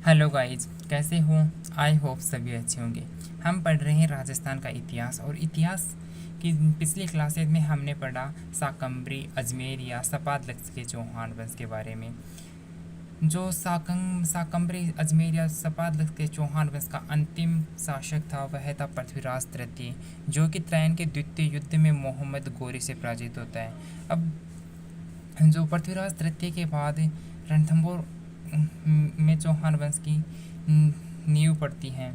Hello guys, कैसे हो? I hope सभी अच्छे होंगे। हम पढ़ रहे हैं राजस्थान का इतिहास। और इतिहास की पिछली क्लासेज में हमने पढ़ा शाकंभरी, अजमेर या सपाद के चौहान वंश के बारे में। जो शाकंभरी, अजमेर या सपाद के चौहान वंश का अंतिम शासक था वह था पृथ्वीराज तृतीय, जो कि त्रैन के द्वितीय युद्ध में मोहम्मद गोरी से पराजित होता है। अब जो पृथ्वीराज तृतीय के बाद रणथंभौर में चौहान वंश की नींव पड़ती है।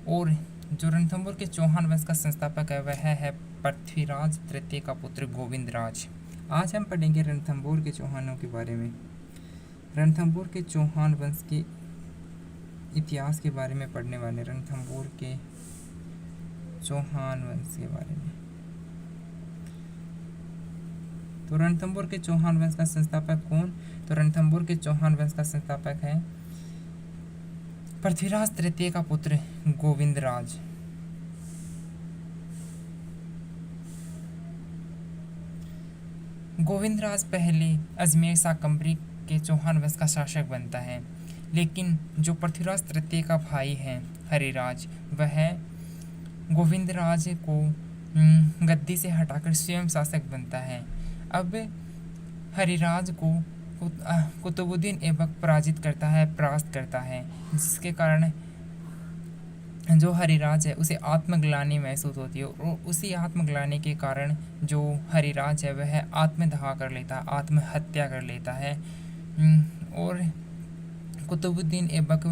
और जो रणथंभौर के चौहान वंश का संस्थापक है वह है पृथ्वीराज तृतीय का पुत्र गोविंदराज। आज हम पढ़ेंगे रणथंभौर के चौहानों के बारे में। रणथंभौर के चौहान वंश के इतिहास के बारे में पढ़ने वाले। रणथंभौर के चौहान वंश के बारे में। तो रणथंभौर के चौहान वंश का संस्थापक कौन? तो रणथंभौर के चौहान वंश का संस्थापक है पृथ्वीराज तृतीय का पुत्र गोविंदराज। गोविंदराज पहले अजमेर शाकंभरी के चौहान वंश का शासक बनता है, लेकिन जो पृथ्वीराज तृतीय का भाई है हरिराज, वह गोविंदराज को गद्दी से हटाकर स्वयं शासक बनता है। अब हरिराज को कुतुबुद्दीन ऐबक पराजित करता है, परास्त करता है, जिसके कारण जो हरिराज है उसे आत्मग्लानि महसूस होती है। और उसी आत्मग्लानि के कारण जो हरिराज है वह आत्मदाह कर लेता है, आत्महत्या कर लेता है। और कुतुबुद्दीन ऐबक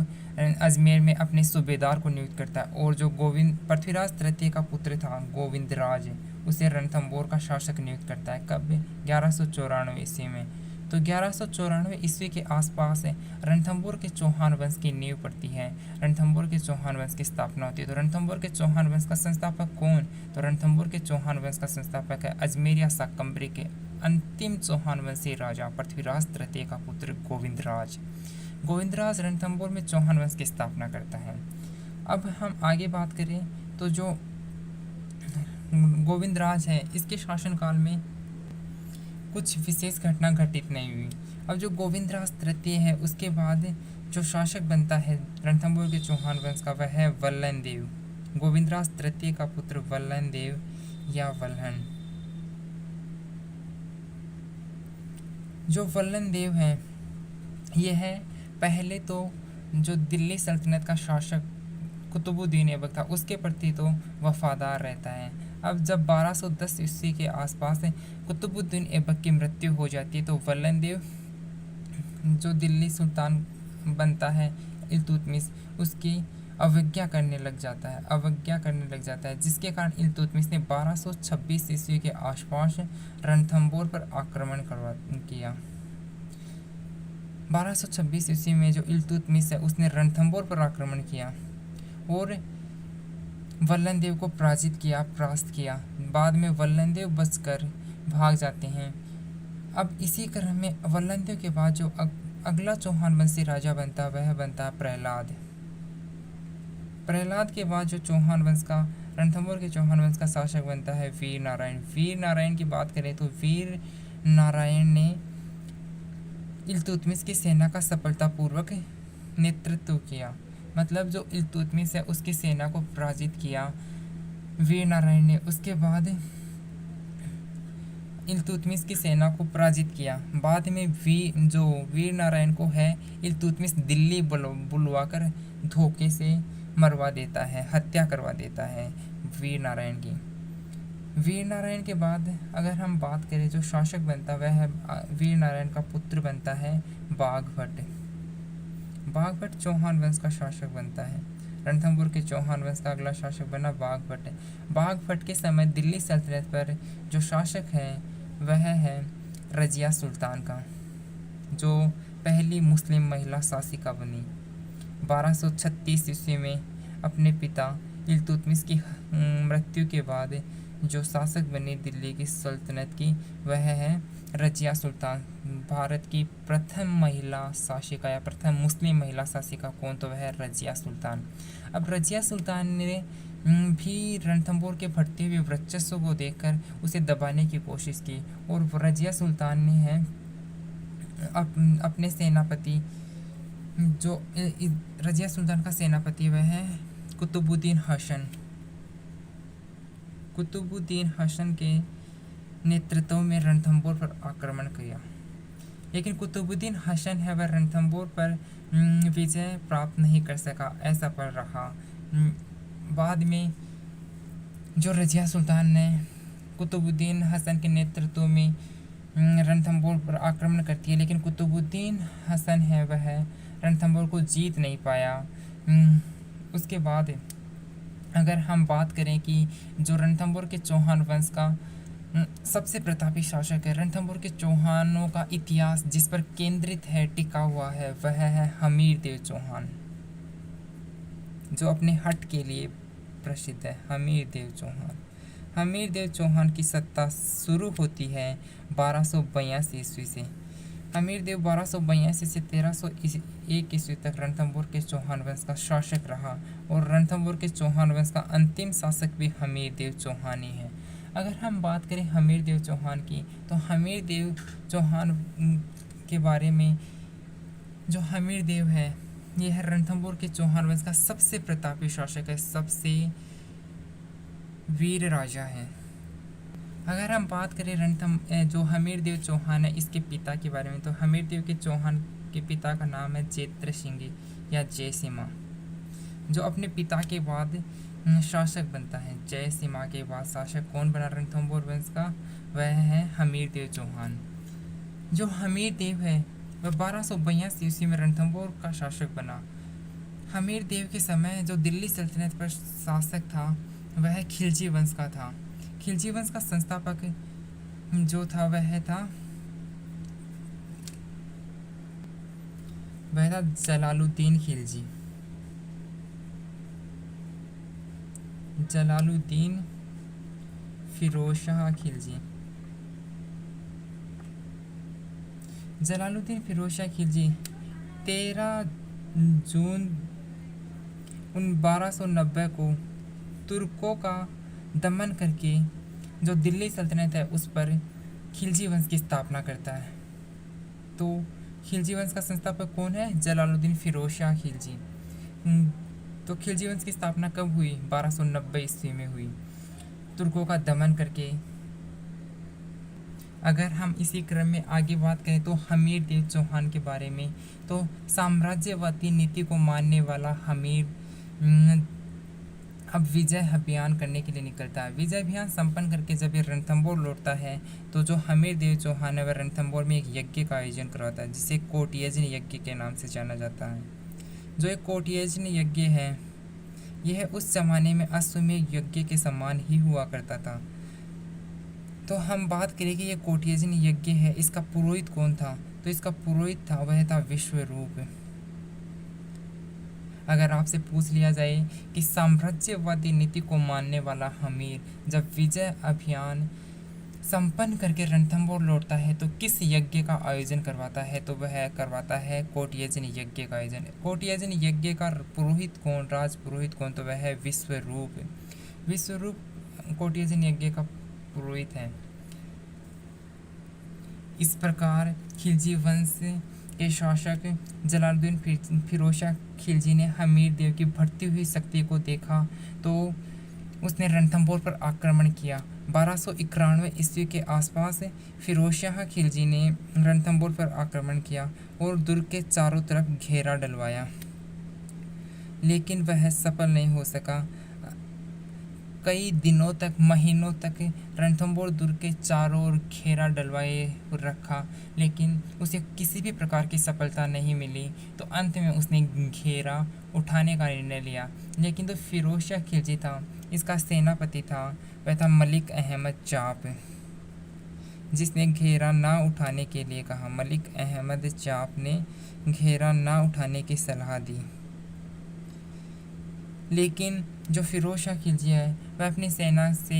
अजमेर में अपने सूबेदार को नियुक्त करता है। और जो पृथ्वीराज तृतीय का पुत्र था गोविंदराज, उसे रणथंभौर का शासक नियुक्त करता है। कब? 1194 ईस्वी में। तो 1194 ईस्वी के आसपास रणथंभौर के चौहान वंश की नींव पड़ती है। रणथंभौर के चौहान वंश की स्थापना होती है। तो रणथंभौर के चौहान वंश का संस्थापक कौन? तो रणथंभौर के चौहान वंश का संस्थापक है अजमेर या शाकंभरी के अंतिम चौहान वंशी राजा पृथ्वीराज तृतीय का पुत्र गोविंदराज। गोविंदराज रणथंभौर में चौहान वंश की स्थापना करता है। अब हम आगे बात करें तो जो गोविंदराज है इसके शासनकाल में कुछ विशेष घटना घटित नहीं हुई। अब जो गोविंदराज तृतीय है उसके बाद जो शासक बनता है रणथंभौर के चौहान वंश का वह है वल्लन देव। गोविंदराज तृतीय का पुत्र वल्लन देव या वल्हन। जो वल्लन देव है यह है पहले तो जो दिल्ली सल्तनत का शासक कुतुबुद्दीन ऐबक था उसके प्रति तो वफादार रहता है। अब जब 1210 ईस्वी के आसपास कुतुबुद्दीन ऐबक की मृत्यु हो जाती है तो वल्लन देव जो दिल्ली सुल्तान बनता है इल्तुतमिश, उसकी अवज्ञा करने लग जाता है, जिसके कारण इल्तुतमिश ने 1226 ईस्वी के आसपास रणथंभौर पर आक्रमण किया। 1226 ईस्वी में जो इल्तुतमिश है उसने रणथंभौर पर आक्रमण किया और वल्लन देव को परास्त किया। बाद में वल्लन देव बचकर भाग जाते हैं। अब इसी क्रम में वल्लन देव के बाद जो अगला चौहान वंशी राजा बनता है वह बनता है प्रहलाद। प्रहलाद के बाद जो चौहान वंश का रणथंभौर के चौहान वंश का शासक बनता है वीर नारायण। वीर नारायण की बात करें तो वीर नारायण ने इल्तुतमिश की सेना का सफलतापूर्वक नेतृत्व किया। मतलब जो इल्तुतमिश है उसकी सेना को पराजित किया वीर नारायण ने। उसके बाद इल्तुतमिश की सेना को पराजित किया। बाद में वीर नारायण को है इल्तुतमिश दिल्ली बुलवाकर धोखे से मरवा देता है, हत्या करवा देता है वीर नारायण की। वीर नारायण के बाद अगर हम बात करें जो शासक बनता है वह है वीर नारायण का पुत्र बनता है बाघभट्ट। बाघभट्ट चौहान वंश का शासक बनता है। रणथंभौर के चौहान वंश का अगला शासक बना बाघभट्ट। बाघभट्ट के समय दिल्ली सल्तनत पर जो शासक है वह है रजिया सुल्तान का, जो पहली मुस्लिम महिला शासिका बनी। 1236 ईस्वी में अपने पिता इल्तुतमिश की मृत्यु के बाद जो शासक बनी दिल्ली की सल्तनत की वह है रजिया सुल्तान। भारत की प्रथम महिला शासिका या प्रथम मुस्लिम महिला शासिका कौन? तो वह है रजिया सुल्तान। अब रजिया सुल्तान ने भी रणथंभौर के बढ़ते हुए वर्चस्व को देखकर उसे दबाने की कोशिश की और रजिया सुल्तान ने है अपने सेनापति जो रजिया सुल्तान का सेनापति वह है कुतुबुद्दीन हसन। कुतुबुद्दीन हसन के नेतृत्व में रणथंबोर पर आक्रमण किया, लेकिन कुतुबुद्दीन हसन है वह रणथंबोर पर विजय प्राप्त नहीं कर सका, ऐसा पर रहा। बाद में जो रजिया सुल्तान ने कुतुबुद्दीन हसन के नेतृत्व में रणथंबोर पर आक्रमण करती है, लेकिन कुतुबुद्दीन हसन है वह रणथंबोर को जीत नहीं पाया। उसके बाद अगर हम बात करें कि जो रणथंबोर के चौहान वंश का सबसे प्रतापी शासक है, रणथंबोर के चौहानों का इतिहास जिस पर केंद्रित है, टिका हुआ है, वह है हमीरदेव चौहान, जो अपने हट के लिए प्रसिद्ध है। हमीरदेव चौहान। हमीरदेव चौहान की सत्ता शुरू होती है 1282 ईस्वी से। हमीरदेव 1282 से 1301 ईस्वी तक रणथंबोर के चौहान वंश का शासक रहा, और रणथंबोर के चौहान वंश का अंतिम शासक भी हमीरदेव चौहान ही है। अगर हम बात करें हमीरदेव चौहान की, तो हमीरदेव चौहान के बारे में, जो हमीरदेव है यह रणथंबोर के चौहान वंश का सबसे प्रतापी शासक है, सबसे वीर राजा है। अगर हम बात करें जो हमीरदेव चौहान है इसके पिता के बारे में, तो हमीरदेव के चौहान के पिता का नाम है जेत्र सिंह या जयसिम्हा, जो अपने पिता के बाद शासक बनता है। जयसिम्हा के बाद शासक कौन बना रणथंबोर वंश का? वह है हमीरदेव चौहान। जो हमीरदेव है वह 1282 ईस्वी में रणथंबोर का शासक बना। हमीरदेव के समय जो दिल्ली सल्तनत पर शासक था वह खिलजी वंश का था। खिलजी वंश का संस्थापक जो था वह था जलालुद्दीन खिलजी। जलालुद्दीन फिरोज शाह खिलजी। जलालुद्दीन फिरोज शाह खिलजी 13 जून 1290 को तुर्कों का दमन करके जो दिल्ली सल्तनत है उस पर खिलजी वंश की स्थापना करता है। तो खिलजी वंश का संस्थापक कौन है? जलालुद्दीन फिरोज शाह खिलजी। तो खिलजी वंश की स्थापना कब हुई? 1290 ईस्वी में हुई, तुर्कों का दमन करके। अगर हम इसी क्रम में आगे बात करें तो हमीरदेव चौहान के बारे में, तो साम्राज्यवादी नीति को मानने वाला हमीर अब विजय अभियान करने के लिए निकलता है। विजय अभियान संपन्न करके जब ये रणथंबोर लौटता है तो जो हमीरदेव चौहान है वह रणथंबोर में एक यज्ञ का आयोजन करवाता है, जिसे कोटियज्ञ यज्ञ के नाम से जाना जाता है। जो एक कोटियज्ञ यज्ञ है यह उस जमाने में अश्वमेध यज्ञ के समान ही हुआ करता था। तो हम बात करें कि यह कोटियज्ञ यज्ञ है, इसका पुरोहित कौन था? तो इसका पुरोहित था वह था विश्वरूप। अगर आपसे पूछ लिया जाए कि साम्राज्यवादी नीति को मानने वाला हमीर जब विजय अभियान संपन्न करके रणथंबोर लौटता है तो किस यज्ञ का आयोजन करवाता है? तो वह करवाता है कोटियज्ञ यज्ञ का आयोजन। कोटियज्ञ यज्ञ का पुरोहित कौन, राज पुरोहित कौन? तो वह है विश्वरूप। विश्वरूप कोटियज्ञ यज्ञ का पुरोहित है। इस प्रकार खिलजी वंश के शासक जलालुद्दीन फिरोज शाह खिलजी ने हमीरदेव की बढ़ती हुई शक्ति को देखा तो उसने रणथंबोर पर आक्रमण किया। 1291 ईस्वी के आसपास फिरोज शाह खिलजी ने रणथंबोर पर आक्रमण किया और दुर्ग के चारों तरफ घेरा डलवाया, लेकिन वह सफल नहीं हो सका। कई दिनों तक, महीनों तक रणथंबोर दुर्ग के चारों ओर घेरा डलवाए रखा, लेकिन उसे किसी भी प्रकार की सफलता नहीं मिली। तो अंत में उसने घेरा उठाने का निर्णय लिया, लेकिन तो फिरोज शाह खिलजी था, इसका सेनापति था, वह था मलिक अहमद चाप, जिसने घेरा ना उठाने के लिए कहा। मलिक अहमद चाप ने घेरा ना उठाने की सलाह दी, लेकिन जो फिरोज शाह खिलजी है वह अपनी सेना से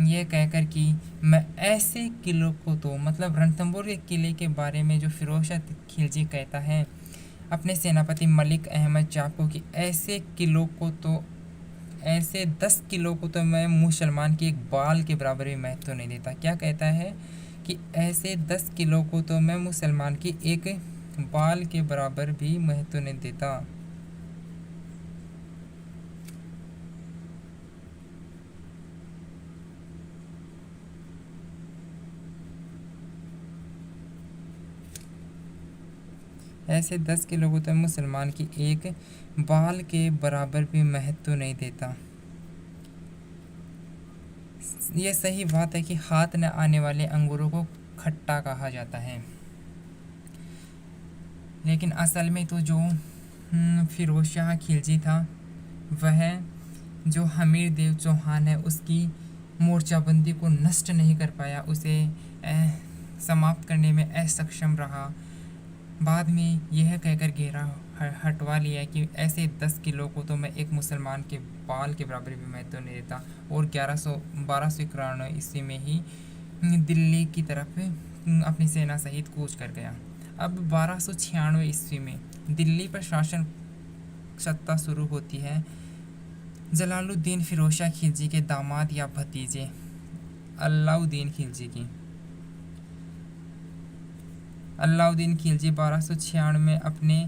यह कहकर कि मैं ऐसे किलों को, तो मतलब रणथंबोर के किले के बारे में जो फिरोज शाह खिलजी कहता है अपने सेनापति मलिक अहमद चाप को कि ऐसे किलों को, तो ऐसे 10 किलो को तो मैं मुसलमान की एक बाल के बराबर भी महत्व नहीं देता। क्या कहता है कि ऐसे 10 किलो को तो मैं मुसलमान की एक बाल के बराबर भी महत्व नहीं देता। ऐसे 10 के लोगों तो मुसलमान की एक बाल के बराबर भी महत्व नहीं देता। ये सही बात है कि हाथ न आने वाले अंगूरों को खट्टा कहा जाता है, लेकिन असल में तो जो फिरोज शाह खिलजी था, वह जो हमीर देव चौहान है उसकी मोर्चाबंदी को नष्ट नहीं कर पाया, उसे समाप्त करने में असक्षम रहा। बाद में यह कहकर घेरा हटवा लिया कि ऐसे 10 किलो को तो मैं एक मुसलमान के बाल के बराबर भी महत्व नहीं देता, और 1291 ईस्वी में ही दिल्ली की तरफ अपनी सेना सहित कूच कर गया। अब 1296 ईस्वी में दिल्ली पर शासन सत्ता शुरू होती है जलालुद्दीन फिरोज शाह खिलजी के दामाद या भतीजे अलाउद्दीन खिलजी की। अलाउद्दीन खिलजी 1296 में अपने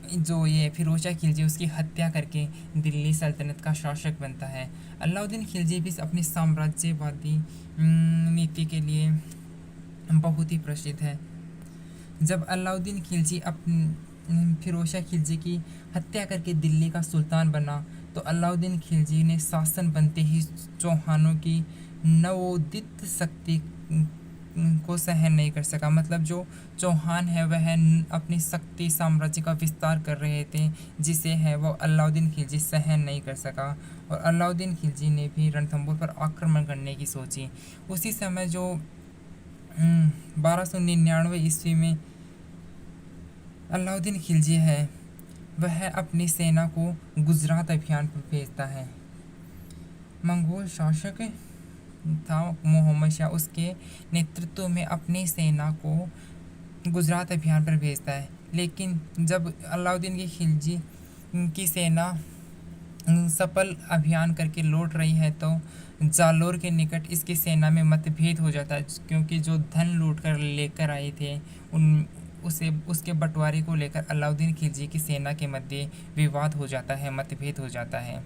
जो ये फिरोज शाह खिलजी उसकी हत्या करके दिल्ली सल्तनत का शासक बनता है। अलाउद्दीन खिलजी भी अपनी साम्राज्यवादी नीति के लिए बहुत ही प्रसिद्ध है। जब अलाउद्दीन खिलजी फिरोज शाह खिलजी की हत्या करके दिल्ली का सुल्तान बना, तो अलाउद्दीन खिलजी ने शासन बनते ही चौहानों की नवोदित शक्ति को सहन नहीं कर सका। मतलब जो चौहान है वह अपनी शक्ति साम्राज्य का विस्तार कर रहे थे, जिसे है वो अलाउद्दीन खिलजी सहन नहीं कर सका, और अलाउद्दीन खिलजी ने भी रणथंभौर पर आक्रमण करने की सोची। उसी समय जो 1299 ईस्वी में अलाउद्दीन खिलजी है, वह अपनी सेना को गुजरात अभियान पर भेजता है। मंगोल शासक था मोहम्मद शाह, उसके नेतृत्व में अपनी सेना को गुजरात अभियान पर भेजता है। लेकिन जब अलाउद्दीन की खिलजी की सेना सफल अभियान करके लौट रही है, तो जालोर के निकट इसकी सेना में मतभेद हो जाता है, क्योंकि जो धन लूट कर लेकर आए थे उसके बंटवारे को लेकर अलाउद्दीन खिलजी की सेना के मध्य विवाद हो जाता है, मतभेद हो जाता है।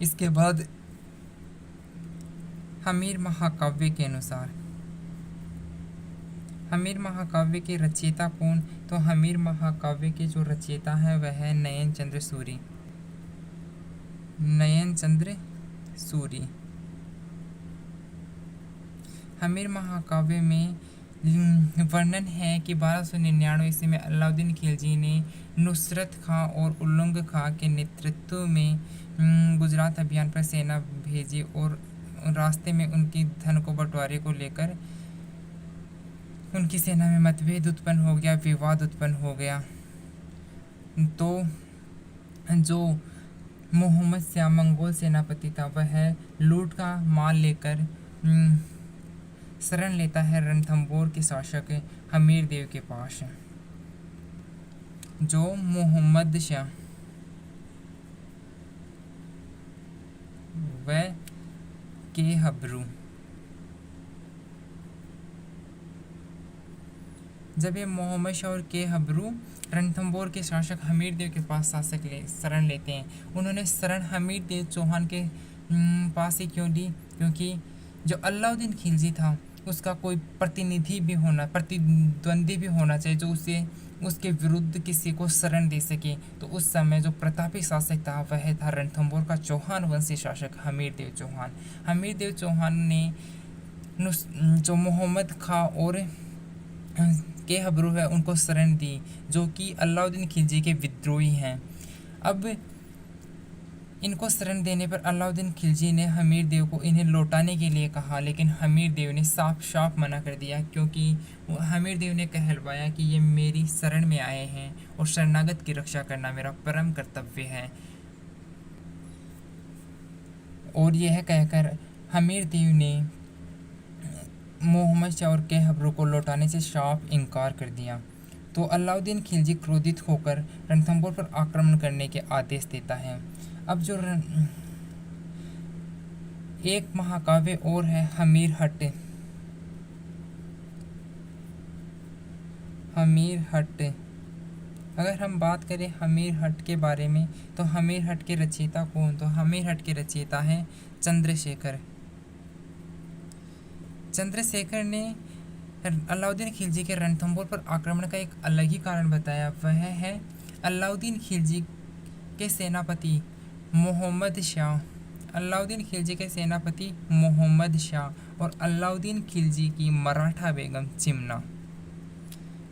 इसके बाद हमीर महाकाव्य के अनुसार, हमीर महाकाव्य के रचयिता कौन? तो हमीर महाकाव्य के जो रचयिता है वह है नयन चंद्र सूरी। नयन चंद्र सूरी। हमीर महाकाव्य में वर्णन है कि 1299 ईस्वी में अलाउद्दीन खिलजी ने नुसरत खां और उल्लुग खां के नेतृत्व में गुजरात अभियान पर सेना भेजी, और रास्ते में उनकी धन को बंटवारे को लेकर उनकी सेना में मतभेद उत्पन्न हो गया, विवाद उत्पन्न हो गया। तो जो मोहम्मद शाह मंगोल सेनापति था, वह लूट का माल लेकर शरण लेता है रणथंभौर के शासक हमीर देव के पास। जो मोहम्मद शाह व के हब्रू, जब ये मोहम्मद शाह और के हब्रू रणथंभौर के शासक हमीर देव के पास शरण लेते हैं, उन्होंने शरण हमीर देव चौहान के पास ही क्यों ली? क्योंकि जो अलाउद्दीन खिलजी था उसका कोई प्रतिद्वंदी भी होना चाहिए, जो उसके विरुद्ध किसी को शरण दे सके। तो उस समय जो प्रतापी शासक था वह था रणथंभौर का चौहान वंशी शासक हमीर देव चौहान। हमीर देव चौहान ने जो मोहम्मद खां और के हब्रू है उनको शरण दी, जो कि अलाउद्दीन खिलजी के विद्रोही हैं। अब इनको शरण देने पर अलाउद्दीन खिलजी ने हमीर देव को इन्हें लौटाने के लिए कहा, लेकिन हमीर देव ने साफ मना कर दिया, क्योंकि हमीर देव ने कहलवाया कि ये मेरी शरण में आए हैं और शरणागत की रक्षा करना मेरा परम कर्तव्य है। और यह कहकर हमीर देव ने मोहम्मद शाह और के हब्रू को लौटाने से साफ इनकार कर दिया। तो अलाउद्दीन खिलजी क्रोधित होकर रणथंभौर पर आक्रमण करने के आदेश देता है। अब जो एक महाकाव्य और है हमीर हट। हमीरहट। अगर हम बात करें हमीरहट के बारे में, तो हमीरहट के रचयिता कौन? तो हमीरहट के रचयिता हैं चंद्रशेखर। चंद्रशेखर ने अलाउद्दीन खिलजी के रणथंभौर पर आक्रमण का एक अलग ही कारण बताया। वह है अलाउद्दीन खिलजी के सेनापति मोहम्मद शाह। अलाउद्दीन खिलजी के सेनापति मोहम्मद शाह और अलाउद्दीन खिलजी की मराठा बेगम चिमना।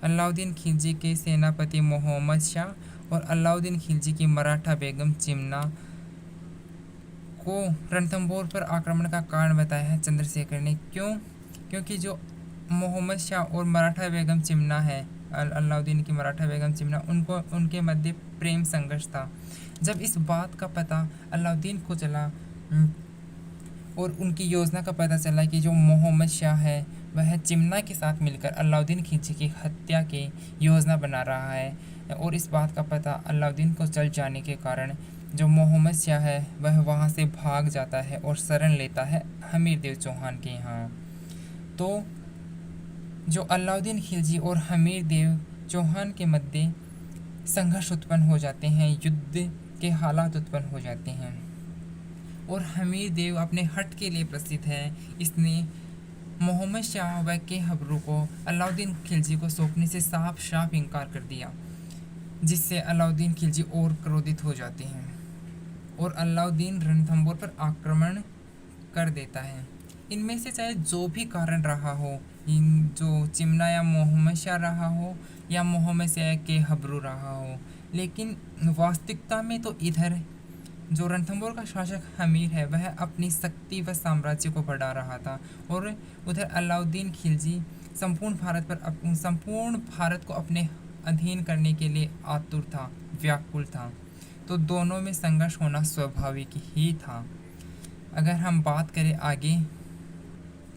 अलाउद्दीन खिलजी के सेनापति मोहम्मद शाह और अलाउद्दीन खिलजी की मराठा बेगम चिमना को रणथंभौर पर आक्रमण का कारण बताया है चंद्रशेखर ने। क्यों? क्योंकि जो मोहम्मद शाह और मराठा बेगम चिमना है, अलाउद्दीन की मराठा बेगम चिमना, उनके मध्य प्रेम संघर्ष था। जब इस बात का पता अलाउद्दीन को चला और उनकी योजना का पता चला कि जो मोहम्मद शाह है वह चिमना के साथ मिलकर अलाउद्दीन खिलजी की हत्या की योजना बना रहा है, और इस बात का पता अलाउद्दीन को चल जाने के कारण जो मोहम्मद शाह है वह वहाँ से भाग जाता है और शरण लेता है हमीरदेव चौहान के यहाँ। तो जो अलाउद्दीन खिलजी और हमीरदेव चौहान के मध्य संघर्ष उत्पन्न हो जाते हैं, युद्ध के हालात उत्पन्न हो जाते हैं। और हमीरदेव अपने हट के लिए प्रसिद्ध है। इसने मोहम्मद शाह व के हबरू को अलाउद्दीन खिलजी को सौंपने से साफ इनकार कर दिया, जिससे अलाउद्दीन खिलजी और क्रोधित हो जाते हैं और अलाउद्दीन रणथंभौर पर आक्रमण कर देता है। इनमें से चाहे जो भी कारण रहा हो, जो चिमना या मोहम्मद शाह रहा हो या मोहम्मद शाह के हबरू रहा हो, लेकिन वास्तविकता में तो इधर जो रणथंभौर का शासक हमीर है वह अपनी शक्ति व साम्राज्य को बढ़ा रहा था, और उधर अलाउद्दीन खिलजी संपूर्ण भारत को अपने अधीन करने के लिए आतुर था, व्याकुल था। तो दोनों में संघर्ष होना स्वाभाविक ही था। अगर हम बात करें आगे,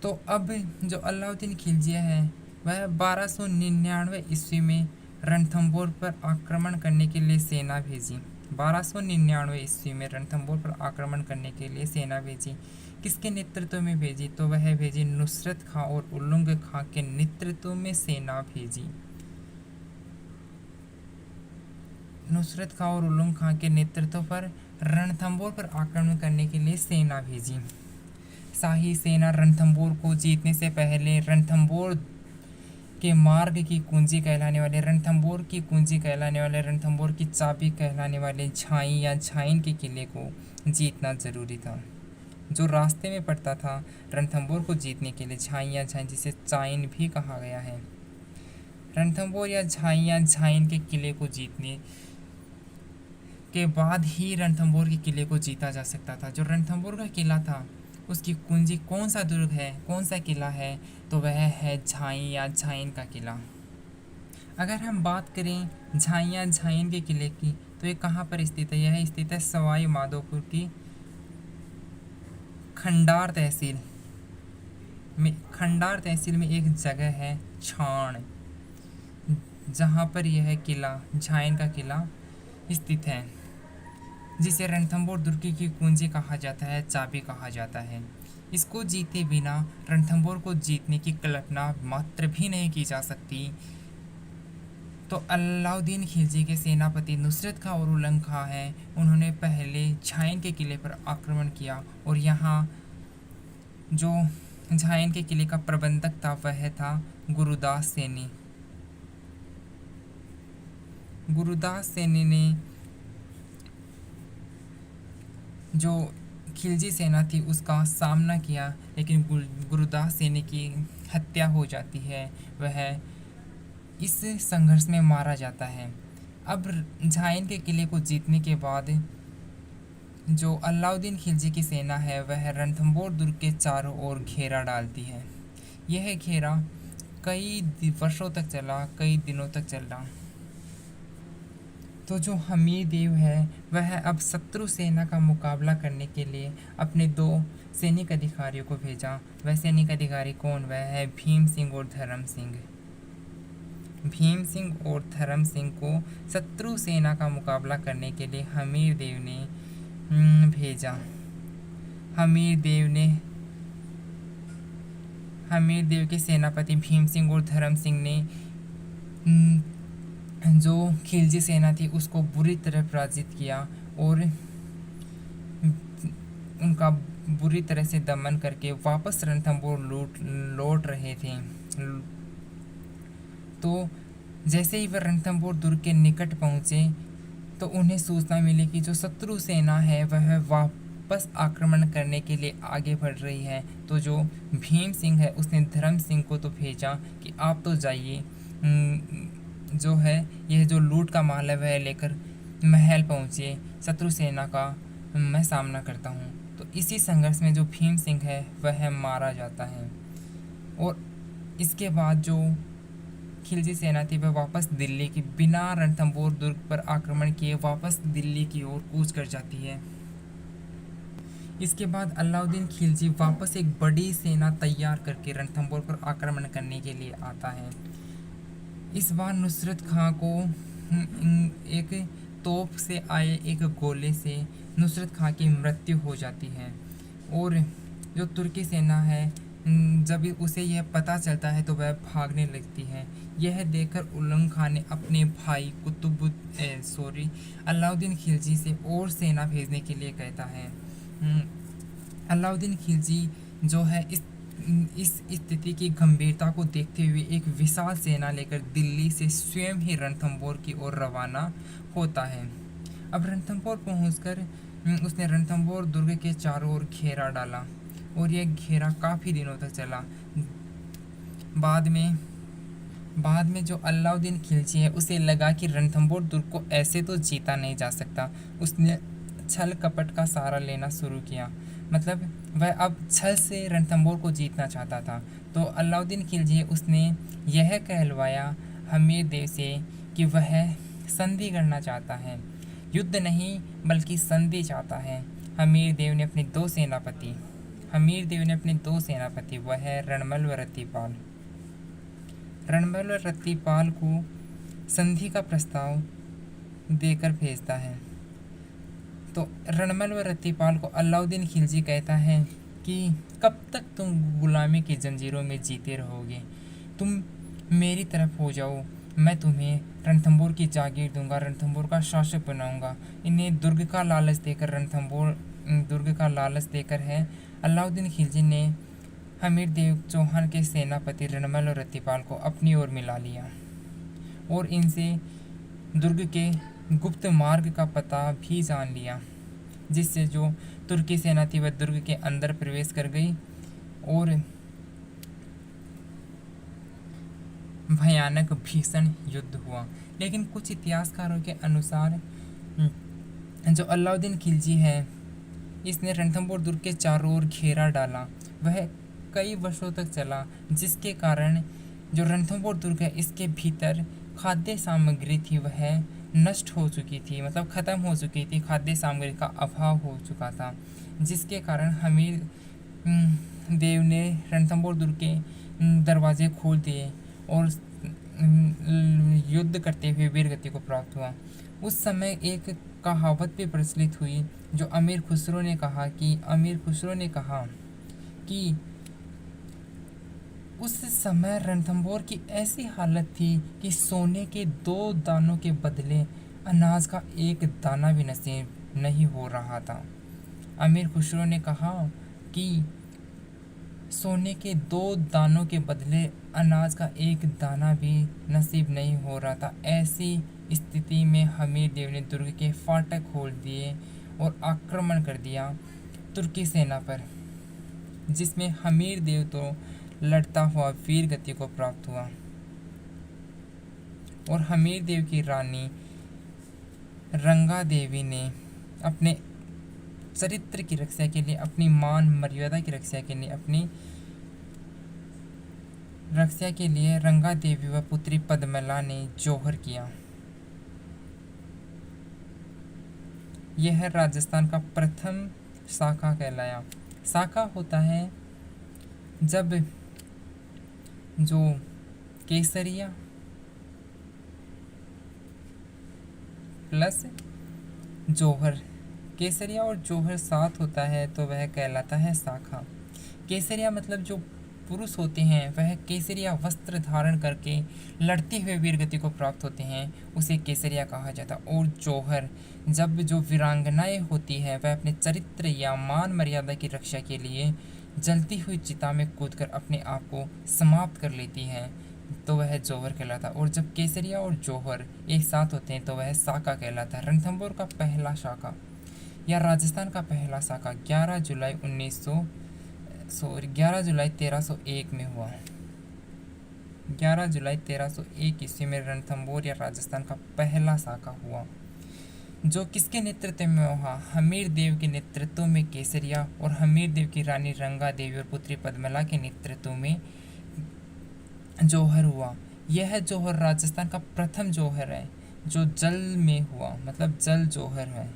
तो अब जो अलाउद्दीन खिलजी है वह 1299 ईस्वी में रणथंभौर पर आक्रमण करने के लिए सेना भेजी। 1299 ईस्वी में रणथंभौर पर आक्रमण करने के लिए सेना भेजी। किसके नेतृत्व में भेजी? तो वह भेजी नुसरत खां और उल्लुग खां के नेतृत्व में सेना भेजी। नुसरत खां और उल्लुग खां के नेतृत्व पर रणथंभौर पर आक्रमण करने के लिए सेना भेजी। शाही सेना रणथंभौर को जीतने से पहले रणथंभौर के मार्ग की कुंजी कहलाने वाले, रणथंभौर की कुंजी कहलाने वाले, रणथंभौर की चाबी कहलाने वाले झाई या झाइन के किले को जीतना जरूरी था। जो रास्ते में पड़ता था रणथंभौर को जीतने के लिए, झाई या झाइन, जिसे चाइन भी कहा गया है, रणथंभौर या झाई या झाइन के किले को जीतने के बाद ही रणथंभौर के किले को जीता जा सकता था। जो रणथंभौर का किला था उसकी कुंजी कौन सा दुर्ग है, कौन सा किला है? तो वह है झाई या झाइन का किला। अगर हम बात करें झाई या झाइन के किले की, तो ये कहाँ पर स्थित है? यह स्थित है सवाई माधोपुर की खंडार तहसील में। खंडार तहसील में एक जगह है छाण, जहाँ पर यह किला, झाइन का किला स्थित है, जिसे रणथंभौर दुर्ग की कुंजी कहा जाता है, चाबी कहा जाता है। इसको जीते बिना रणथंभौर को जीतने की कल्पना मात्र भी नहीं की जा सकती। तो अलाउद्दीन खिलजी के सेनापति नुसरत खां और उल्लुग खां हैं, उन्होंने पहले झाइन के किले पर आक्रमण किया, और यहाँ जो झाइन के किले का प्रबंधक था वह था गुरुदास सैनी। गुरुदास सैनी ने जो खिलजी सेना थी उसका सामना किया, लेकिन गुरुदास सैनी की हत्या हो जाती है, वह इस संघर्ष में मारा जाता है। अब झाइन के किले को जीतने के बाद जो अलाउद्दीन खिलजी की सेना है वह रणथंभौर दुर्ग के चारों ओर घेरा डालती है। यह घेरा कई वर्षों तक चला, कई दिनों तक चला। तो जो हमीरदेव है वह अब शत्रु सेना का मुकाबला करने के लिए अपने 2 सैनिक अधिकारियों को भेजा। वह सैनिक अधिकारी कौन? वह है भीम सिंह और धर्म सिंह। भीम सिंह और धर्म सिंह को शत्रु सेना का मुकाबला करने के लिए हमीरदेव ने भेजा। हमीरदेव के सेनापति भीम सिंह और धर्म सिंह ने जो खिलजी सेना थी उसको बुरी तरह पराजित किया और उनका बुरी तरह से दमन करके वापस रणथंभौर लौट रहे थे। तो जैसे ही वह रणथंभौर दुर्ग के निकट पहुंचे तो उन्हें सूचना मिली कि जो शत्रु सेना है वह वापस आक्रमण करने के लिए आगे बढ़ रही है। तो जो भीम सिंह है उसने धर्म सिंह को तो भेजा कि आप तो जाइए, जो है यह जो लूट का माल है वह लेकर महल पहुंचिए, शत्रु सेना का मैं सामना करता हूँ। तो इसी संघर्ष में जो भीम सिंह है वह मारा जाता है और इसके बाद जो खिलजी सेना थी वह वापस दिल्ली की बिना रणथंभौर दुर्ग पर आक्रमण किए वापस दिल्ली की ओर कूच कर जाती है। इसके बाद अलाउद्दीन खिलजी वापस एक बड़ी सेना तैयार करके रणथंभौर पर आक्रमण करने के लिए आता है। इस बार नुसरत खां को एक तोप से आए एक गोले से नुसरत खां की मृत्यु हो जाती है और जो तुर्की सेना है जब उसे यह पता चलता है तो वह भागने लगती है। यह देखकर उलंग खां ने अपने भाई अलाउद्दीन खिलजी से और सेना भेजने के लिए कहता है। अलाउद्दीन खिलजी जो है इस स्थिति की गंभीरता को देखते हुए एक विशाल सेना लेकर दिल्ली से स्वयं ही रणथंभौर की ओर रवाना होता है। अब रणथंभौर पहुंचकर उसने रणथंभौर दुर्ग के चारों ओर घेरा डाला और यह घेरा काफ़ी दिनों तक चला। बाद में जो अलाउद्दीन खिलजी है उसे लगा कि रणथंभौर दुर्ग को ऐसे तो जीता नहीं जा सकता। उसने छल कपट का सहारा लेना शुरू किया, मतलब वह अब छल से रणथंभौर को जीतना चाहता था। तो अलाउद्दीन खिलजी उसने यह कहलवाया हमीर देव से कि वह संधि करना चाहता है, युद्ध नहीं बल्कि संधि चाहता है। हमीर देव ने अपने दो सेनापति वह है रणमल व रत्तीपाल को संधि का प्रस्ताव देकर भेजता है। तो रणमल व रत्तीपाल को अलाउद्दीन खिलजी कहता है कि कब तक तुम गुलामी की जंजीरों में जीते रहोगे, तुम मेरी तरफ हो जाओ, मैं तुम्हें रणथंभौर की जागीर दूंगा, रणथंभौर का शासक बनाऊंगा। इन्हें दुर्ग का लालच देकर है अलाउद्दीन खिलजी ने हमीर देव चौहान के सेनापति रणमल और रत्तीपाल को अपनी ओर मिला लिया और इनसे दुर्ग के गुप्त मार्ग का पता भी जान लिया, जिससे जो तुर्की सेना थी वह दुर्ग के अंदर प्रवेश कर गई और भयानक भीषण युद्ध हुआ। लेकिन कुछ इतिहासकारों के अनुसार जो अलाउद्दीन खिलजी है इसने रणथंभौर दुर्ग के चारों ओर घेरा डाला, वह कई वर्षों तक चला, जिसके कारण जो रणथंभौर दुर्ग है इसके भीतर खाद्य सामग्री थी वह नष्ट हो चुकी थी, मतलब ख़त्म हो चुकी थी, खाद्य सामग्री का अभाव हो चुका था, जिसके कारण हमीर देव ने रणथंभौर दुर्ग के दरवाजे खोल दिए और युद्ध करते हुए वीरगति को प्राप्त हुआ। उस समय एक कहावत भी प्रचलित हुई जो अमीर खुसरो ने कहा कि उस समय रणथंभौर की ऐसी हालत थी कि सोने के 2 दानों के बदले अनाज का 1 दाना भी नसीब नहीं हो रहा था। अमीर खुसरो ने कहा कि सोने के 2 दानों के बदले अनाज का 1 दाना भी नसीब नहीं हो रहा था। ऐसी स्थिति में हमीर देव ने दुर्ग के फाटक खोल दिए और आक्रमण कर दिया तुर्की सेना पर, जिसमें हमीर देव तो लड़ता हुआ वीर गति को प्राप्त हुआ और हमीर देव की रानी रंगा देवी ने अपने चरित्र की रक्षा के लिए, अपनी मान मर्यादा की रक्षा के लिए रंगा देवी व पुत्री पद्मला ने जौहर किया। यह राजस्थान का प्रथम शाखा कहलाया। शाखा होता है जब जो केसरिया प्लस जौहर, केसरिया और जौहर साथ होता है तो वह कहलाता है शाखा। केसरिया मतलब जो पुरुष होते हैं वह केसरिया वस्त्र धारण करके लड़ते हुए वीर गति को प्राप्त होते हैं, उसे केसरिया कहा जाता है। और जौहर, जब जो वीरांगनाएं होती है वह अपने चरित्र या मान मर्यादा की रक्षा के लिए जलती हुई चिता में कूदकर अपने आप को समाप्त कर लेती है, तो वह जौहर कहलाता है। और जब केसरिया और जौहर एक साथ होते हैं तो वह साका कहलाता है। रणथंभौर का पहला साका या राजस्थान का पहला साका 11 जुलाई 1301 में हुआ। 11 जुलाई 1301 ईस्वी में रणथंभौर या राजस्थान का पहला साका हुआ, जो किसके नेतृत्व में हुआ? हमीर देव के नेतृत्व में केसरिया और हमीर देव की रानी रंगा देवी और पुत्री पद्मला के नेतृत्व में जौहर हुआ। यह जौहर राजस्थान का प्रथम जौहर है जो जल में हुआ, मतलब जल जौहर है,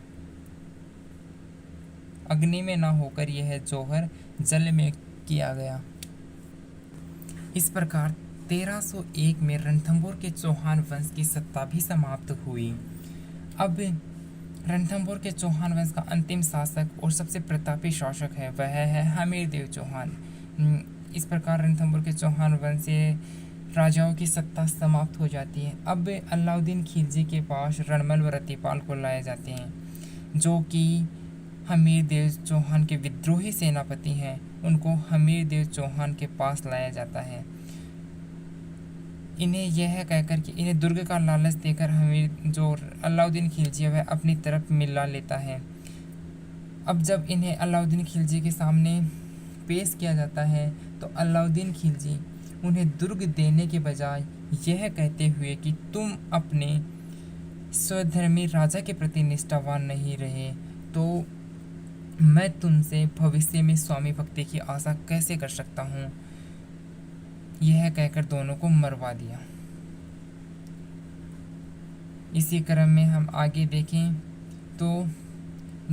अग्नि में ना होकर यह जौहर जल में किया गया। इस प्रकार 1301 में रणथंभौर के चौहान वंश की सत्ता भी समाप्त हुई। अब रणथंभौर के चौहान वंश का अंतिम शासक और सबसे प्रतापी शासक है वह है हमीर देव चौहान। इस प्रकार रणथंभौर के चौहान वंश से राजाओं की सत्ता समाप्त हो जाती है। अब अलाउद्दीन खिलजी के पास रणमल व रतिपाल को लाए जाते हैं, जो कि हमीर देव चौहान के विद्रोही सेनापति हैं। उनको हमीर देव चौहान के पास लाया जाता है। इन्हें यह कहकर कि इन्हें दुर्ग का लालच देकर हमीर जो अलाउद्दीन खिलजी है वह अपनी तरफ मिला लेता है। अब जब इन्हें अलाउद्दीन खिलजी के सामने पेश किया जाता है तो अलाउद्दीन खिलजी उन्हें दुर्ग देने के बजाय यह कहते हुए कि तुम अपने स्वधर्मी राजा के प्रति निष्ठावान नहीं रहे तो मैं तुमसे भविष्य में स्वामी भक्ति की आशा कैसे कर सकता हूँ, यह कहकर दोनों को मरवा दिया। इसी क्रम में हम आगे देखें तो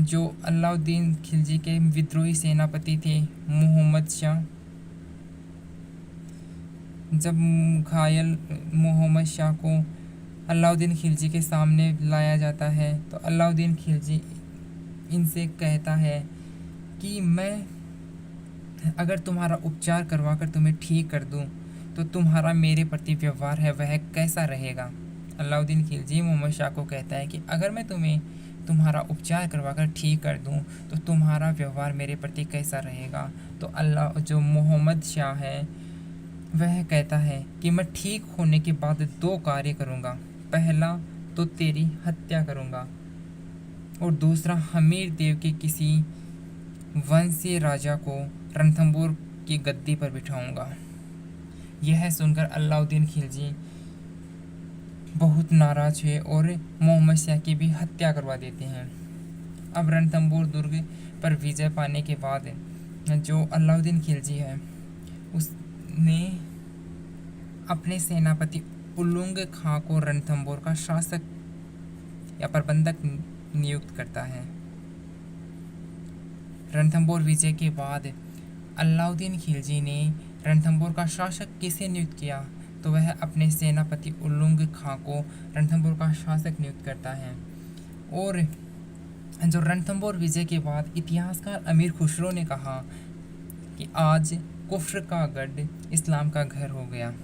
जो अलाउद्दीन खिलजी के विद्रोही सेनापति थे मोहम्मद शाह, जब घायल मोहम्मद शाह को अलाउद्दीन खिलजी के सामने लाया जाता है तो अलाउद्दीन खिलजी इनसे कहता है कि मैं अगर तुम्हारा उपचार करवा कर तुम्हें ठीक कर दूं तो तुम्हारा मेरे प्रति व्यवहार है वह कैसा रहेगा। अलाउद्दीन खिलजी मोहम्मद शाह को कहता है कि अगर मैं तुम्हारा उपचार करवा कर ठीक कर दूं तो तुम्हारा व्यवहार मेरे प्रति कैसा रहेगा। तो जो मोहम्मद शाह है वह कहता है कि मैं ठीक होने के बाद 2 कार्य करूँगा, पहला तो तेरी हत्या करूँगा और दूसरा हमीर देव के किसी वंशीय राजा को रणथंभौर की गद्दी पर बिठाऊंगा। यह सुनकर अलाउद्दीन खिलजी बहुत नाराज हुए और मोहम्मद शाह की भी हत्या करवा देते हैं। अब रणथंभौर दुर्ग पर विजय पाने के बाद जो अलाउद्दीन खिलजी है उसने अपने सेनापति उलुंग खां को रणथंभौर का शासक या प्रबंधक नियुक्त करता है। रणथंभौर विजय के बाद अलाउद्दीन खिलजी ने रणथंभौर का शासक किसे नियुक्त किया तो वह अपने सेनापति उलुंग खां को रणथंभौर का शासक नियुक्त करता है। और जो रणथंभौर विजय के बाद इतिहासकार अमीर खुसरो ने कहा कि आज कुफ्र का गढ़ इस्लाम का घर हो गया।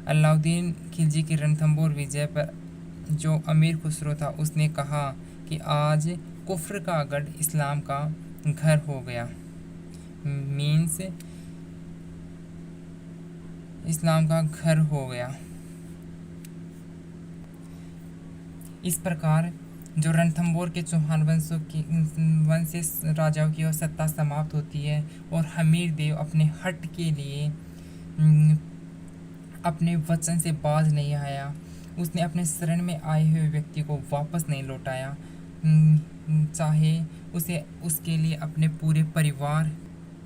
अलाउद्दीन खिलजी की रणथंभौर विजय पर जो अमीर खुसरो था उसने कहा कि आज कुफ्र का गढ़ इस्लाम का घर हो गया, मीन्स इस्लाम का घर हो गया। इस प्रकार जो रणथंभौर के चौहान वंश से राजाओं की सत्ता समाप्त होती है और हमीर देव अपने हट के लिए अपने वचन से बाज नहीं आया, उसने अपने शरण में आए हुए व्यक्ति को वापस नहीं लौटाया, चाहे उसे उसके लिए अपने पूरे परिवार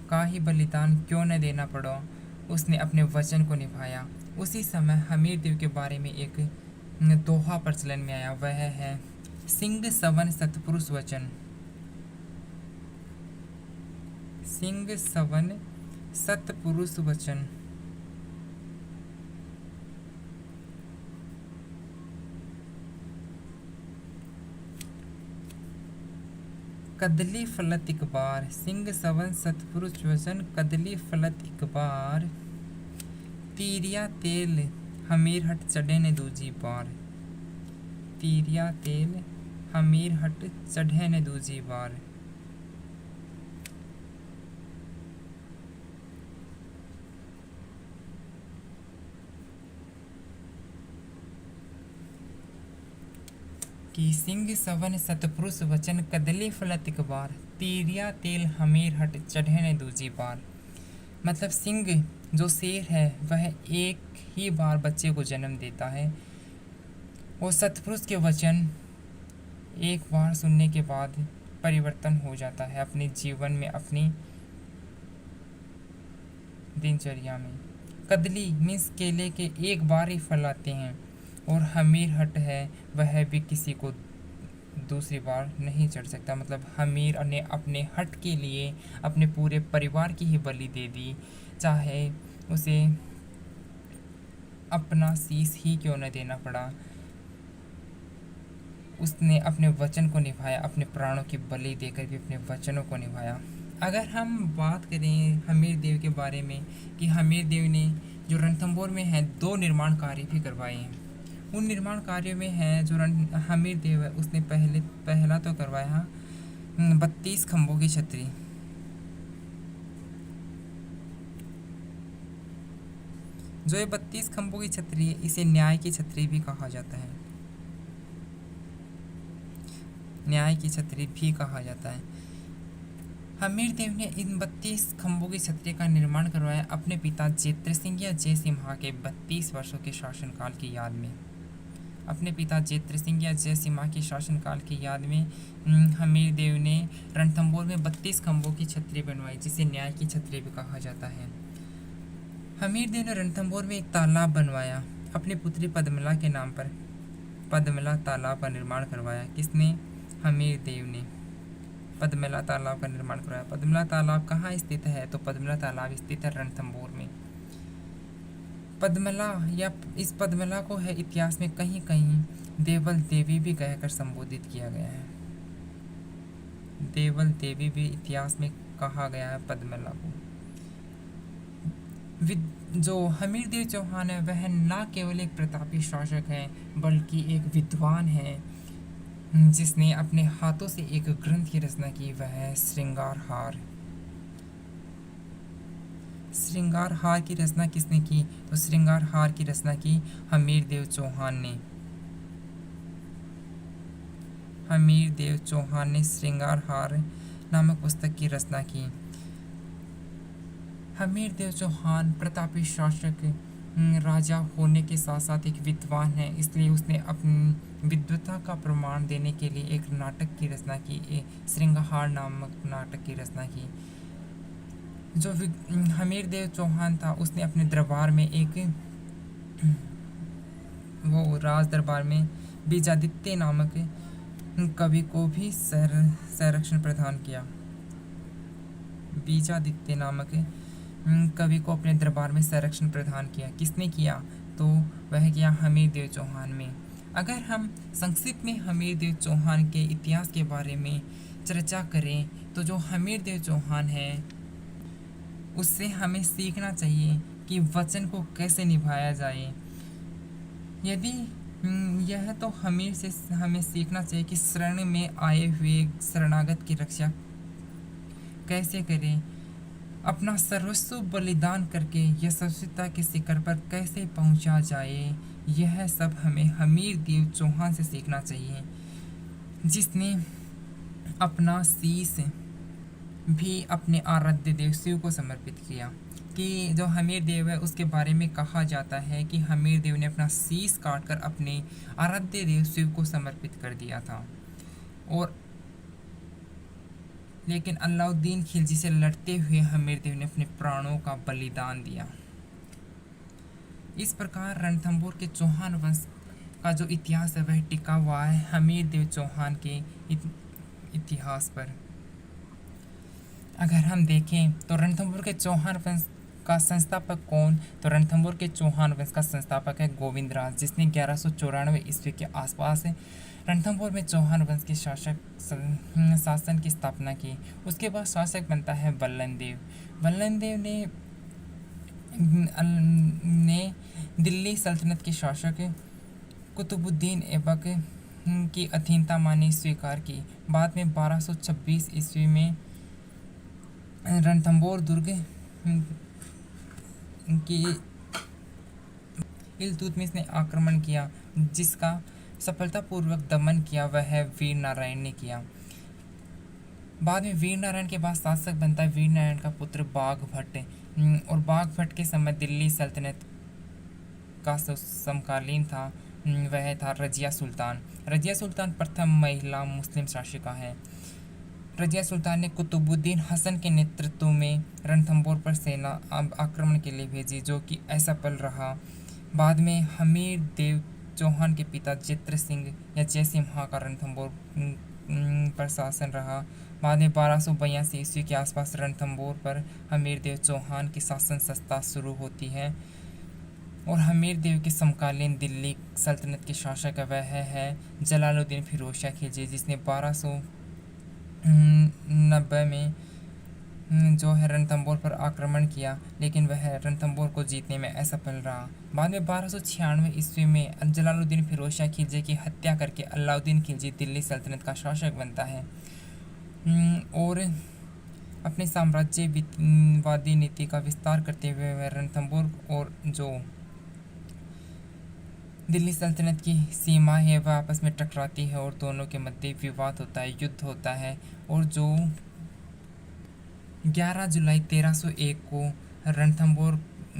का ही बलिदान क्यों न देना पड़ा, उसने अपने वचन को निभाया। उसी समय हमीर देव के बारे में एक दोहा प्रचलन में आया, वह है सिंह सवन सतपुरुष वचन। सिंह सवन सतपुरुष वचन। कदली फलत इक बार, सिंह सवन सतपुरुष वचन कदली फलत इक बार, तीरिया तेल हमीर हट चढ़े ने दूजी बार, तीरिया तेल हमीर हट चढ़े ने दूजी बार। कि सिंह सवन सतपुरुष वचन कदली फलत इक बार, तीरिया तेल हमीर हट चढ़े ने दूजी बार। मतलब सिंह जो शेर है वह एक ही बार बच्चे को जन्म देता है और सतपुरुष के वचन एक बार सुनने के बाद परिवर्तन हो जाता है अपने जीवन में, अपनी दिनचर्या में। कदली मीन्स केले के एक बार ही फल आते हैं और हमीर हट है वह भी किसी को दूसरी बार नहीं चढ़ सकता। मतलब हमीर ने अपने हट के लिए अपने पूरे परिवार की ही बलि दे दी, चाहे उसे अपना शीश ही क्यों न देना पड़ा, उसने अपने वचन को निभाया, अपने प्राणों की बलि देकर भी अपने वचनों को निभाया। अगर हम बात करें हमीर देव के बारे में कि हमीर देव ने जो रणथंभौर में है 2 निर्माण कार्य भी करवाए हैं। उन निर्माण कार्यों में है जो हमीर देव है उसने पहला तो करवाया 32 खंभों की छतरी। जो ये 32 खंभों की छतरी है इसे न्याय की छतरी भी कहा जाता है, न्याय की छतरी भी कहा जाता है। हमीर देव ने इन 32 खंभों की छतरी का निर्माण करवाया अपने पिता जेत्र सिंह या जय सिम्हा के 32 वर्षों के शासनकाल की याद में। अपने पिता जेत्र सिंह या जय सिम्हा के शासनकाल की याद में हमीर देव ने रणथंभौर में 32 खंभों की छतरी बनवाई, जिसे न्याय की छतरी भी कहा जाता है। हमीर देव ने रणथंभौर में एक तालाब बनवाया अपनी पुत्री पद्मला के नाम पर। पद्मला तालाब का निर्माण करवाया किसने? हमीर देव ने पद्मला तालाब का निर्माण करवाया। पद्मला तालाब कहाँ स्थित है? तो पद्मला तालाब स्थित है रणथंभौर में। पद्मला या इस पद्मला को है इतिहास में कहीं कहीं देवल देवी भी कहकर संबोधित किया गया है। देवल देवी भी इतिहास में कहा गया है पद्मला को। जो हमीर देव चौहान है वह न केवल एक प्रतापी शासक है बल्कि एक विद्वान है जिसने अपने हाथों से एक ग्रंथ की रचना की, वह है श्रृंगार हार। श्रृंगार हार की रचना किसने की? तो श्रृंगार हार की रचना की हमीर देव चौहान ने। हमीर देव चौहान ने श्रृंगार हार नामक पुस्तक की रचना की। हमीर देव चौहान प्रतापी शासक राजा होने के साथ साथ एक विद्वान है, इसलिए उसने अपनी विद्वता का प्रमाण देने के लिए एक नाटक की रचना की, श्रृंगार नामक नाटक की रचना की। जो हमीर देव चौहान था उसने अपने दरबार में वो राज दरबार में बीजादित्य नामक कवि को भी संरक्षण प्रदान किया। बीजादित्य नामक कवि को अपने दरबार में संरक्षण प्रदान किया। किसने किया? तो वह किया हमीर देव चौहान में। अगर हम संक्षिप्त में हमीर देव चौहान के इतिहास के बारे में चर्चा करें तो जो हमीर देव चौहान है उससे हमें सीखना चाहिए कि वचन को कैसे निभाया जाए। यदि यह तो हमीर से हमें सीखना चाहिए कि शरण में आए हुए शरणागत की रक्षा कैसे करें, अपना सर्वस्व बलिदान करके यशस्विता के शिखर पर कैसे पहुंचा जाए। यह सब हमें हमीर देव चौहान से सीखना चाहिए, जिसने अपना शीश भी अपने आराध्य देव शिव को समर्पित किया। कि जो हमीर देव है उसके बारे में कहा जाता है कि हमीर देव ने अपना शीश काटकर अपने आराध्य देव शिव को समर्पित कर दिया था, और लेकिन अलाउद्दीन खिलजी से लड़ते हुए हमीर देव ने अपने प्राणों का बलिदान दिया। इस प्रकार रणथंभौर के चौहान वंश का जो इतिहास है वह टिका हुआ है हमीर देव चौहान के इतिहास पर। अगर हम देखें तो रणथंभौर के चौहान वंश का संस्थापक कौन? तो रणथंभौर के चौहान वंश का संस्थापक है गोविंदराज, जिसने 1194 ईस्वी के आसपास रणथंभौर में चौहान वंश के शासन की स्थापना की। उसके बाद शासक बनता है बल्लन देव। बल्लन देव ने दिल्ली सल्तनत के शासक कुतुबुद्दीन ऐबक की अधीनता मानी स्वीकार की। बाद में 1226 ईस्वी में रणथंभौर दुर्ग की इल्तुतमिश ने आक्रमण किया, जिसका सफलतापूर्वक दमन किया वह वीर नारायण ने किया। बाद में वीर नारायण के बाद शासक बनता है वीर नारायण का पुत्र बाघ भट्ट। और बाघ भट्ट के समय दिल्ली सल्तनत का समकालीन था वह था रजिया सुल्तान। रजिया सुल्तान प्रथम महिला मुस्लिम शासिका है। रजिया सुल्तान ने कुतुबुद्दीन हसन के नेतृत्व में रणथंभौर पर सेना आक्रमण के लिए भेजी, जो कि असफल रहा। बाद में हमीर देव चौहान के पिता जैत्र सिंह या जयसिम्हा का रणथंभौर पर शासन रहा। बाद में 1282 ईस्वी के आसपास रणथंभौर पर हमीर देव चौहान की शासन सत्ता शुरू होती है। और हमीर देव के समकालीन दिल्ली सल्तनत के शासक वह है जलालुद्दीन फिरोज शाह खिलजी, जिसने 1290 में जो है रणथंभौर पर आक्रमण किया, लेकिन वह रणथंभौर को जीतने में असफल रहा। बाद में 1296 ईस्वी में जलालुद्दीन फिरोज शाह खिलजी की हत्या करके अलाउद्दीन खिलजी दिल्ली सल्तनत का शासक बनता है। और अपने साम्राज्यवादी नीति का विस्तार करते हुए वह रणथंभौर और जो दिल्ली सल्तनत की सीमा है वह आपस में टकराती है और दोनों के मध्य विवाद होता है, युद्ध होता है। और जो 11 जुलाई 1301 को रणथंभौर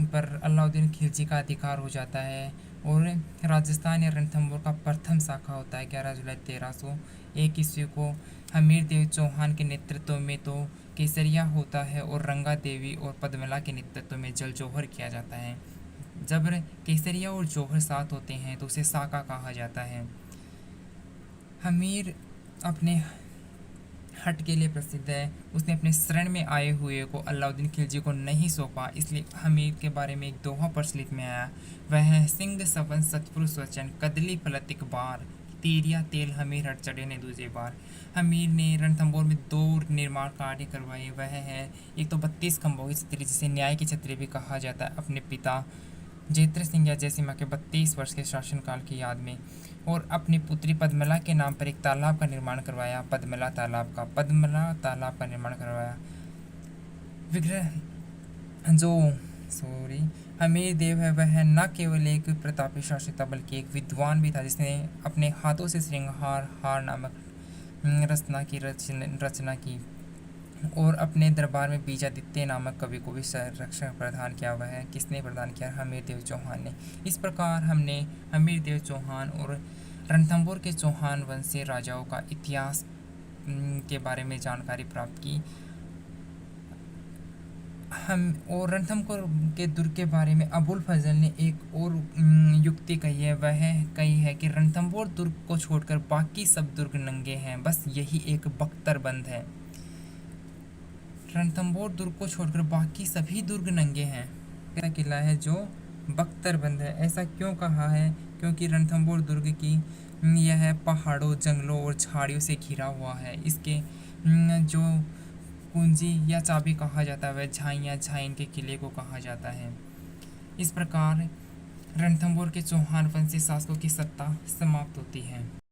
पर अलाउद्दीन खिलजी का अधिकार हो जाता है और राजस्थान या रणथंभौर का प्रथम शाखा होता है। 11 जुलाई 1301 ईस्वी को हमीर देव चौहान के नेतृत्व में तो केसरिया होता है और रंगा देवी और पद्मला के नेतृत्व में जल जौहर किया जाता है। जब केसरिया और जौहर साथ होते हैं तो उसे साका कहा जाता है। हमीर अपने हट के लिए प्रसिद्ध है। उसने अपने शरण में आए हुए को अलाउद्दीन खिलजी को नहीं सौंपा, इसलिए हमीर के बारे में एक दोहा प्रचलित में आया, वह है सिंह सवन सतपुरुष वचन कदली फलत इक बार, तीरिया तेल हमीर हट चढ़े ने दूजे बार। हमीर ने रणथंभौर में 2 निर्माण कार्य करवाए, वह है एक तो 32 खंभों की छतरी, जिसे न्याय की छतरी भी कहा जाता है, अपने पिता जैत्र सिंह या जयसिम्हा के 32 वर्ष के शासनकाल की याद में। और अपनी पुत्री पद्मला के नाम पर एक तालाब का निर्माण करवाया, पद्मला तालाब का निर्माण करवाया। विग्रह हमीर देव है वह न केवल एक प्रतापी शासक था बल्कि एक विद्वान भी था, जिसने अपने हाथों से श्रृंगार हार नामक रचना की और अपने दरबार में बीजादित्य नामक कवि को भी संरक्षण प्रदान किया। वह है किसने प्रदान किया? हमीर देव चौहान ने। इस प्रकार हमने हमीर देव चौहान और रणथंभौर के चौहान वंशीय राजाओं का इतिहास के बारे में जानकारी प्राप्त की। हम और रणथंभौर के दुर्ग के बारे में अबुल फजल ने एक और युक्ति कही है, वह कही है कि रणथंभौर दुर्ग को छोड़कर बाकी सब दुर्ग नंगे हैं, बस यही एक बख्तरबंद है। रणथंभौर दुर्ग को छोड़कर बाकी सभी दुर्ग नंगे हैं। ऐसा किला है जो बख्तरबंद है। ऐसा क्यों कहा है? क्योंकि रणथंभौर दुर्ग की यह पहाड़ों, जंगलों और झाड़ियों से घिरा हुआ है। इसके जो कुंजी या चाबी कहा जाता है वह झाई या झाइन के किले को कहा जाता है। इस प्रकार रणथंभौर के चौहान वंशी शासकों की सत्ता समाप्त होती है।